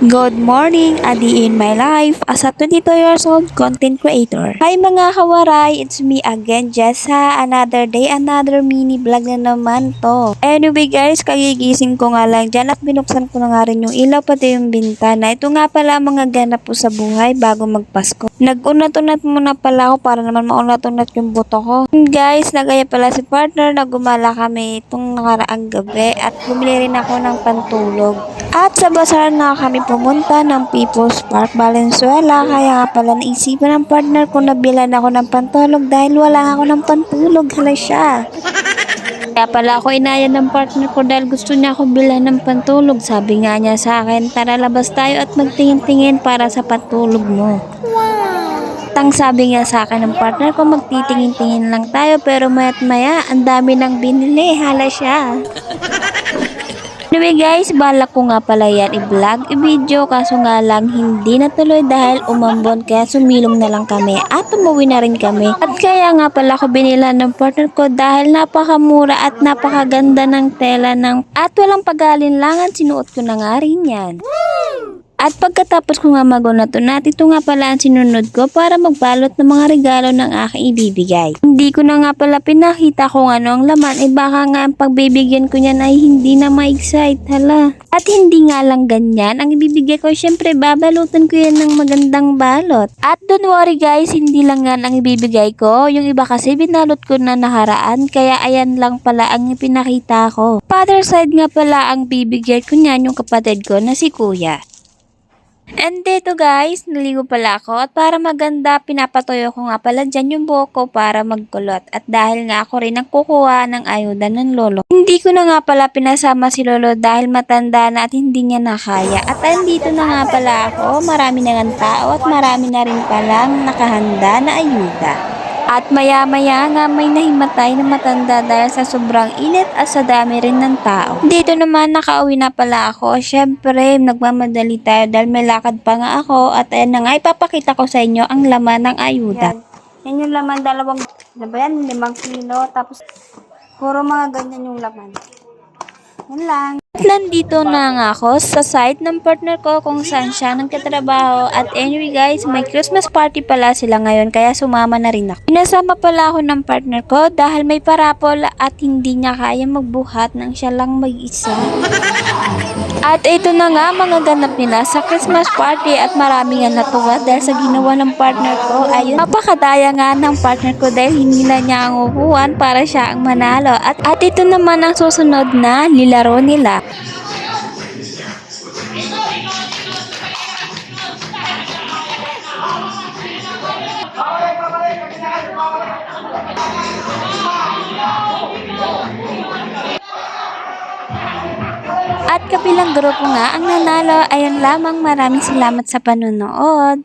Good morning, Adi in my life as a 22 years old content creator. Hi mga kawaray, it's me again, Jessa. Another day, another mini vlog na naman to. Anyway guys, kagigising ko nga lang dyan at binuksan ko na nga rin yung ilaw pati yung bintana. Ito nga pala mga ganap po sa buhay bago magpasko. Nag-unat-unat muna pala ako para naman maunat-unat yung buto ko. Guys, nagaya pala si partner na gumala kami itong nakaraang gabi at bumili rin ako ng pantulog. At sa bazaar na kami pumunta ng People's Park, Valenzuela. Kaya nga pala naisipan ng partner ko na bilan ako ng pantulog dahil wala ako ng pantulog. Hala siya. Kaya pala ako inaya ng partner ko dahil gusto niya ako bilhan ng pantulog. Sabi nga niya sa akin, tara labas tayo at magtingin-tingin para sa pantulog mo. Tang sabi nga sa akin ng partner ko, magtitingin-tingin lang tayo pero maya't maya, ang dami nang binili. Hala siya. Anyway guys, balak ko nga pala yan i-vlog, i-video, kaso nga lang hindi natuloy dahil umambon kaya sumilong na lang kami at umuwi na rin kami. At kaya nga pala ako binila ng partner ko dahil napakamura at napakaganda ng tela at walang pag-alinlangan, sinuot ko na nga rin yan. At pagkatapos ko nga magunat-unat, ito nga pala ang sinunod ko para magbalot ng mga regalo ng aking ibibigay. Hindi ko na nga pala pinakita kung ano ang laman, baka nga ang pagbibigyan ko niyan ay hindi na ma-excite, hala. At hindi nga lang ganyan, ang ibibigay ko syempre babalutan ko yan ng magandang balot. At don't worry guys, hindi lang yan ang ibibigay ko, yung iba kasi binalot ko na nakaraan, kaya ayan lang pala ang pinakita ko. Father side nga pala ang bibigay ko niyan, yung kapatid ko na si kuya. And dito guys, naligo pala ako at para maganda, pinapatuyo ko nga pala dyan yung buhok ko para magkulot. At dahil nga ako rin ang kukuha ng ayuda ng lolo, hindi ko na nga pala pinasama si lolo dahil matanda na at hindi niya nakaya. At andito na nga pala ako, marami na ng tao at marami na rin palang nakahanda na ayuda. At maya-maya nga may nahimatay na matanda dahil sa sobrang init at sa dami rin ng tao. Dito naman nakauwi na pala ako. Syempre, nagmamadali tayo dahil may lakad pa nga ako. At ayan na nga, ipapakita ko sa inyo ang laman ng ayuda. Yan yung laman, 5 kilo. Tapos, puro mga ganyan yung laman. Yan lang. At nandito na nga ako sa site ng partner ko kung saan siya nagtatrabaho. At anyway guys, may Christmas party pala sila ngayon kaya sumama na rin ako. Pinasama pala ako ng partner ko dahil may parapol at hindi niya kaya magbuhat nang siya lang mag-isa. At ito na nga mga ganap nila sa Christmas party at marami nga natuwa dahil sa ginawa ng partner ko. Ayun, mapakadaya nga ng partner ko dahil hindi na niya ang upuan para siya ang manalo. At ito naman ang susunod na nilaro nila. At kabilang grupo nga ang nanalo. Ayun lamang, maraming salamat sa panonood.